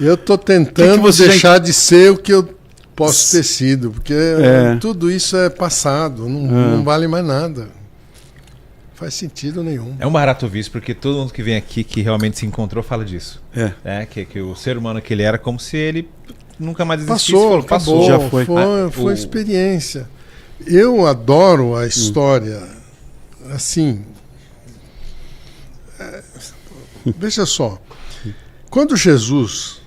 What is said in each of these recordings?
Eu estou tentando deixar de ser o que eu posso ter sido, porque tudo isso é passado, não vale mais nada. Não faz sentido nenhum. É um barato ouvir isso, porque todo mundo que vem aqui que realmente se encontrou fala disso. Que o ser humano que ele era como se ele nunca mais existisse. Passou, já foi. Foi experiência. Eu adoro a história, assim... Veja só, quando Jesus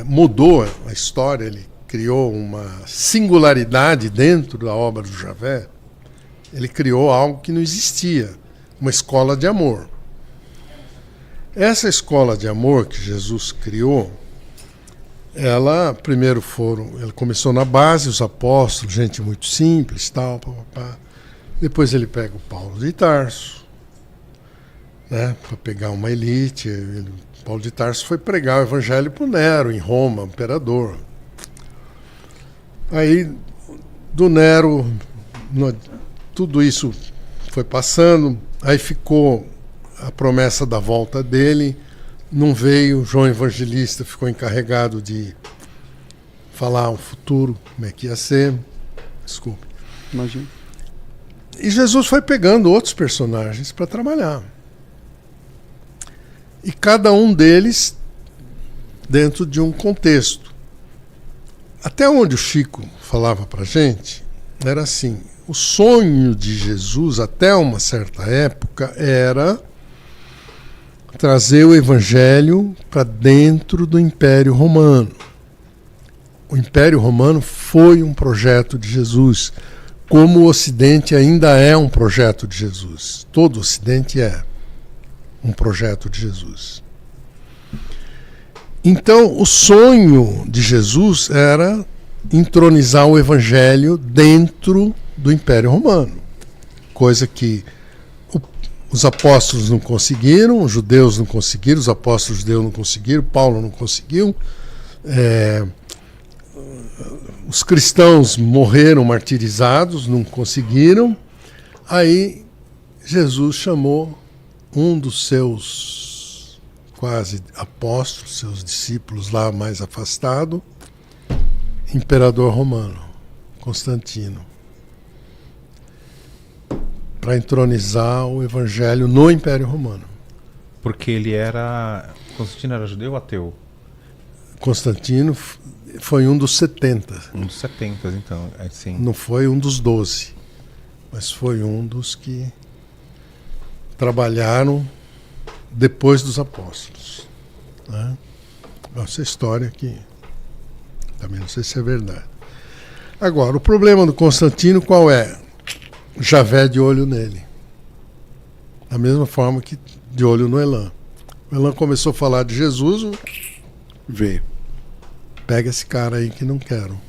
mudou a história, ele criou uma singularidade dentro da obra do Javé, ele criou algo que não existia, uma escola de amor. Essa escola de amor que Jesus criou, ela começou na base, os apóstolos, gente muito simples, tal, papapá. Depois ele pega o Paulo de Tarso, para pegar uma elite. Paulo de Tarso foi pregar o evangelho para o Nero, em Roma, imperador. Aí, do Nero, tudo isso foi passando, aí ficou a promessa da volta dele, não veio, João Evangelista ficou encarregado de falar o futuro, como é que ia ser. Desculpe. Imagina. E Jesus foi pegando outros personagens para trabalhar. E cada um deles dentro de um contexto. Até onde o Chico falava para a gente, era assim, o sonho de Jesus, até uma certa época, era trazer o Evangelho para dentro do Império Romano. O Império Romano foi um projeto de Jesus, como o Ocidente ainda é um projeto de Jesus. Todo o Ocidente é um projeto de Jesus. Então, o sonho de Jesus era entronizar o Evangelho dentro do Império Romano, coisa que os apóstolos não conseguiram, os judeus não conseguiram, os apóstolos judeus não conseguiram, Paulo não conseguiu, os cristãos morreram martirizados, não conseguiram. Aí Jesus chamou um dos seus quase apóstolos, seus discípulos lá mais afastado, imperador romano, Constantino, para entronizar o evangelho no Império Romano. Porque Constantino era judeu ou ateu? Constantino foi um dos 70. Um dos 70, então. Sim. Não foi um dos 12, mas foi um dos que trabalharam depois dos apóstolos. Essa história aqui, também não sei se é verdade. Agora, o problema do Constantino qual é? Javé de olho nele. Da mesma forma que de olho no Elan. O Elan começou a falar de Jesus, veio. Pega esse cara aí que não quero.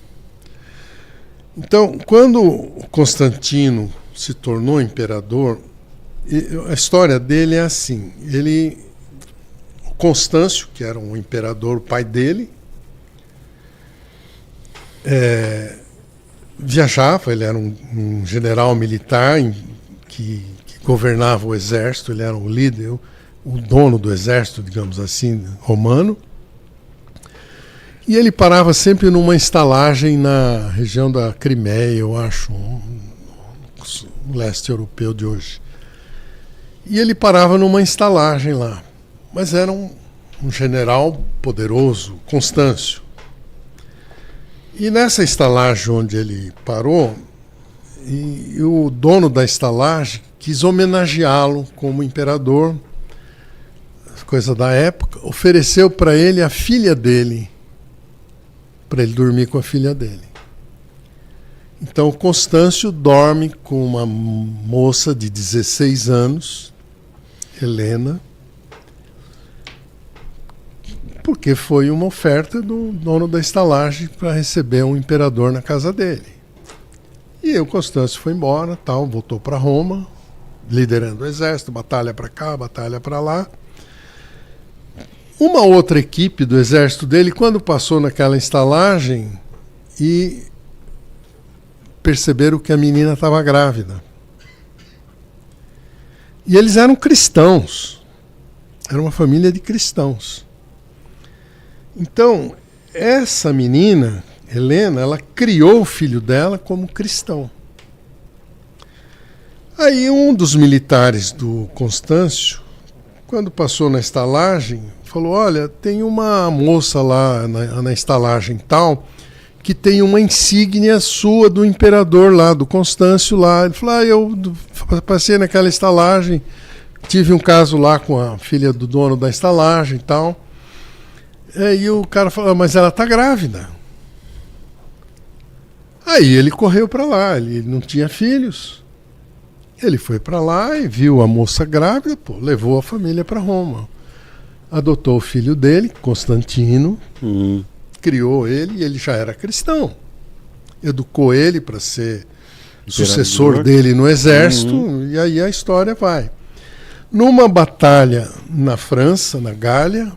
Então, quando Constantino se tornou imperador, a história dele é assim. Constâncio, que era um imperador, o pai dele, viajava, ele era um general militar que governava o exército, ele era o líder, o dono do exército, digamos assim, romano. E ele parava sempre numa estalagem na região da Crimeia, eu acho, o leste europeu de hoje. E ele parava numa estalagem lá. Mas era um general poderoso, Constâncio. E nessa estalagem onde ele parou, e o dono da estalagem quis homenageá-lo como imperador, coisa da época, ofereceu para ele a filha dele, para ele dormir com a filha dele. Então Constâncio dorme com uma moça de 16 anos, Helena, porque foi uma oferta do dono da estalagem para receber um imperador na casa dele. E o Constâncio foi embora, voltou para Roma, liderando o exército, batalha para cá, batalha para lá. Uma outra equipe do exército dele, quando passou naquela estalagem, e perceberam que a menina estava grávida. E eles eram cristãos, era uma família de cristãos. Então, essa menina, Helena, ela criou o filho dela como cristão. Aí um dos militares do Constâncio, quando passou na estalagem, falou, olha, tem uma moça lá na estalagem tal, que tem uma insígnia sua do imperador lá, do Constâncio lá. Ele falou, eu passei naquela estalagem, tive um caso lá com a filha do dono da estalagem e tal. E o cara falou, mas ela está grávida. Aí ele correu para lá, ele não tinha filhos. Ele foi para lá e viu a moça grávida, levou a família para Roma. Adotou o filho dele, Constantino, criou ele e ele já era cristão. Educou ele para ser sucessor dele no exército, e aí a história vai. Numa batalha na França, na Gália,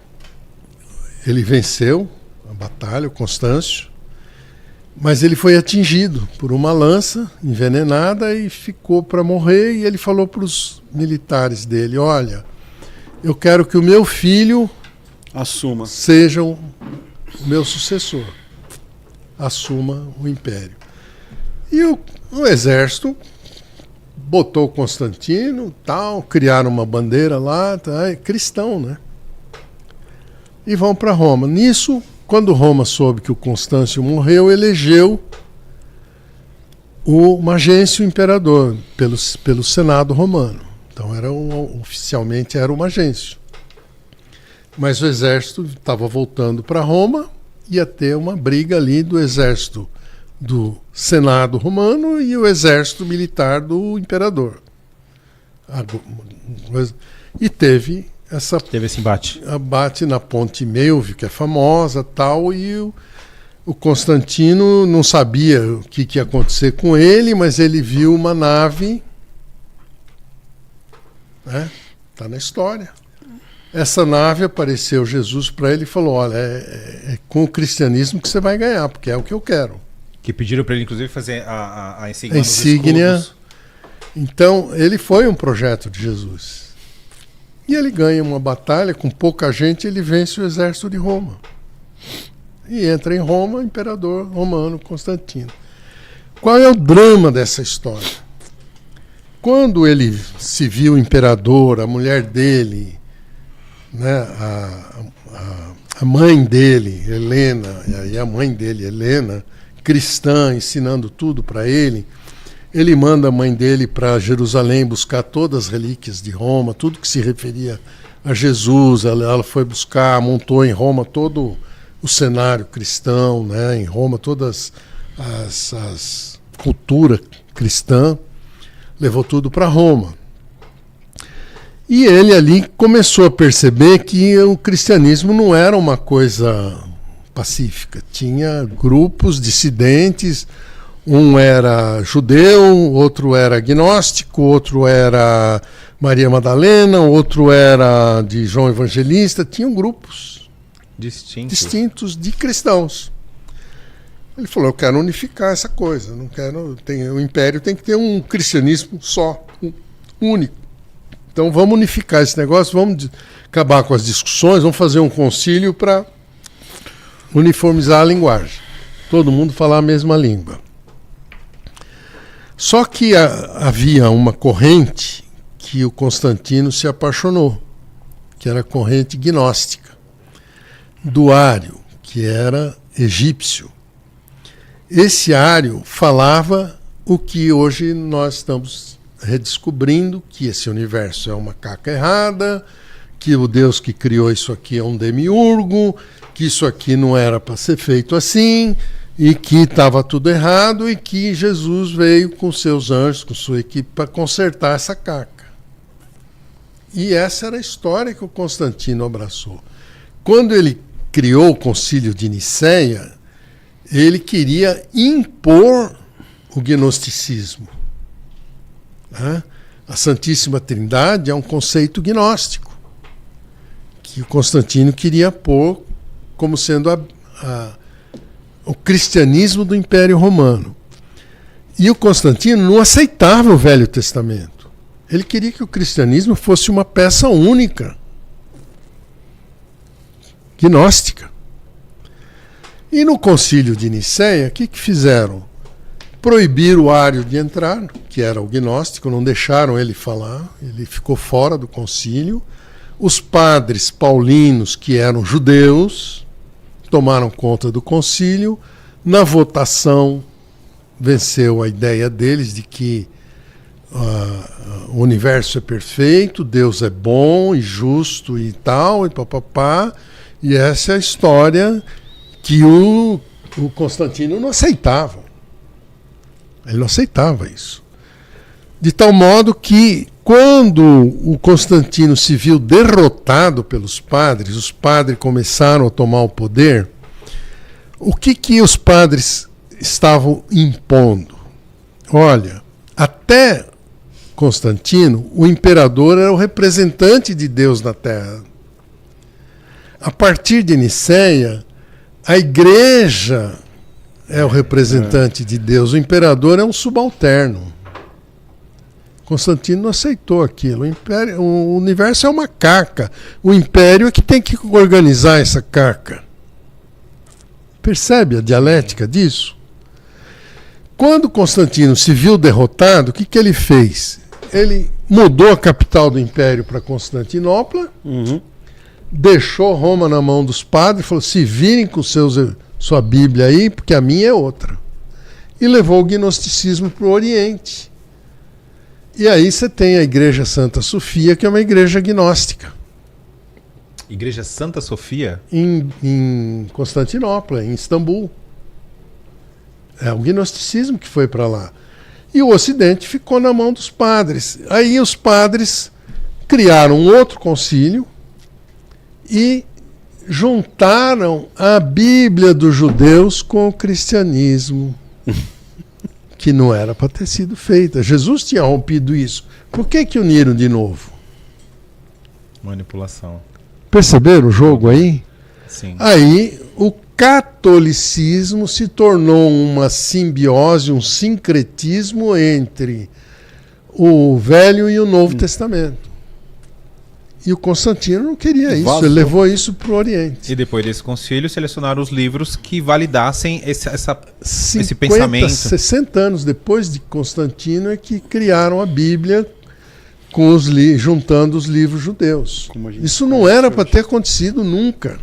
ele venceu a batalha, o Constâncio, mas ele foi atingido por uma lança envenenada e ficou para morrer, e ele falou para os militares dele, olha, eu quero que o meu filho seja o meu sucessor, assuma o império. E o exército botou Constantino, tal, criaram uma bandeira lá, tá, cristão, né? E vão para Roma. Nisso, quando Roma soube que o Constâncio morreu, elegeu o Magêncio imperador pelo Senado romano. Então oficialmente era o Magêncio. Mas o exército estava voltando para Roma, ia ter uma briga ali do exército do Senado romano e o exército militar do imperador. E teve esse embate na Ponte Meuve, que é famosa, tal, e o Constantino não sabia o que ia acontecer com ele, mas ele viu uma nave, né? Tá na história. Essa nave apareceu Jesus para ele e falou, olha, é com o cristianismo que você vai ganhar, porque é o que eu quero. Que pediram para ele, inclusive, fazer a insígnia. A insígnia. Então, ele foi um projeto de Jesus. E ele ganha uma batalha, com pouca gente, ele vence o exército de Roma. E entra em Roma, imperador romano Constantino. Qual é o drama dessa história? Quando ele se viu imperador, a mulher dele, né, a mãe dele, Helena, e a mãe dele, Helena, cristã, ensinando tudo para ele, ele manda a mãe dele para Jerusalém buscar todas as relíquias de Roma, tudo que se referia a Jesus. Ela foi buscar, montou em Roma todo o cenário cristão, né? Em Roma todas as cultura cristã, levou tudo para Roma. E ele ali começou a perceber que o cristianismo não era uma coisa pacífica. Tinha grupos dissidentes, um era judeu, outro era agnóstico, outro era Maria Madalena, outro era de João Evangelista. Tinham grupos distintos de cristãos. Ele falou, eu quero unificar essa coisa, não quero, o império tem que ter um cristianismo só, único. Então vamos unificar esse negócio, vamos acabar com as discussões, vamos fazer um concílio para uniformizar a linguagem. Todo mundo falar a mesma língua. Só que havia uma corrente que o Constantino se apaixonou, que era a corrente gnóstica, do Ário, que era egípcio. Esse Ário falava o que hoje nós estamos redescobrindo, que esse universo é uma caca errada, que o Deus que criou isso aqui é um demiurgo, que isso aqui não era para ser feito assim, e que estava tudo errado, e que Jesus veio com seus anjos, com sua equipe, para consertar essa caca. E essa era a história que o Constantino abraçou. Quando ele criou o Concílio de Nicéia, ele queria impor o gnosticismo. A Santíssima Trindade é um conceito gnóstico, que o Constantino queria pôr como sendo o cristianismo do Império Romano. E o Constantino não aceitava o Velho Testamento. Ele queria que o cristianismo fosse uma peça única, gnóstica. E no concílio de Nicéia, o que fizeram? Proibiram o Ário de entrar, que era o gnóstico, não deixaram ele falar, ele ficou fora do concílio. Os padres paulinos, que eram judeus, tomaram conta do concílio. Na votação, venceu a ideia deles de que o universo é perfeito, Deus é bom e justo e tal, e papapá. E essa é a história que o Constantino não aceitava. Ele não aceitava isso. De tal modo que, quando o Constantino se viu derrotado pelos padres, os padres começaram a tomar o poder, o que os padres estavam impondo? Olha, até Constantino, o imperador era o representante de Deus na Terra. A partir de Nicéia, a igreja é o representante de Deus, o imperador é um subalterno. Constantino não aceitou aquilo. O universo é uma caca. O império é que tem que organizar essa caca. Percebe a dialética disso? Quando Constantino se viu derrotado, o que ele fez? Ele mudou a capital do império para Constantinopla, deixou Roma na mão dos padres, falou: se virem com sua Bíblia aí, porque a minha é outra. E levou o gnosticismo para o Oriente. E aí você tem a Igreja Santa Sofia, que é uma igreja gnóstica. Igreja Santa Sofia? Em Constantinopla, em Istambul. É o gnosticismo que foi para lá. E o Ocidente ficou na mão dos padres. Aí os padres criaram um outro concílio e juntaram a Bíblia dos judeus com o cristianismo, que não era para ter sido feita. Jesus tinha rompido isso. Por que uniram de novo? Manipulação. Perceberam o jogo aí? Sim. Aí o catolicismo se tornou uma simbiose, um sincretismo entre o Velho e o Novo Testamento. E o Constantino não queria isso, ele levou isso para o Oriente. E depois desse concílio, selecionaram os livros que validassem esse pensamento. 60 anos depois de Constantino é que criaram a Bíblia juntando os livros judeus. Isso não era para ter acontecido nunca.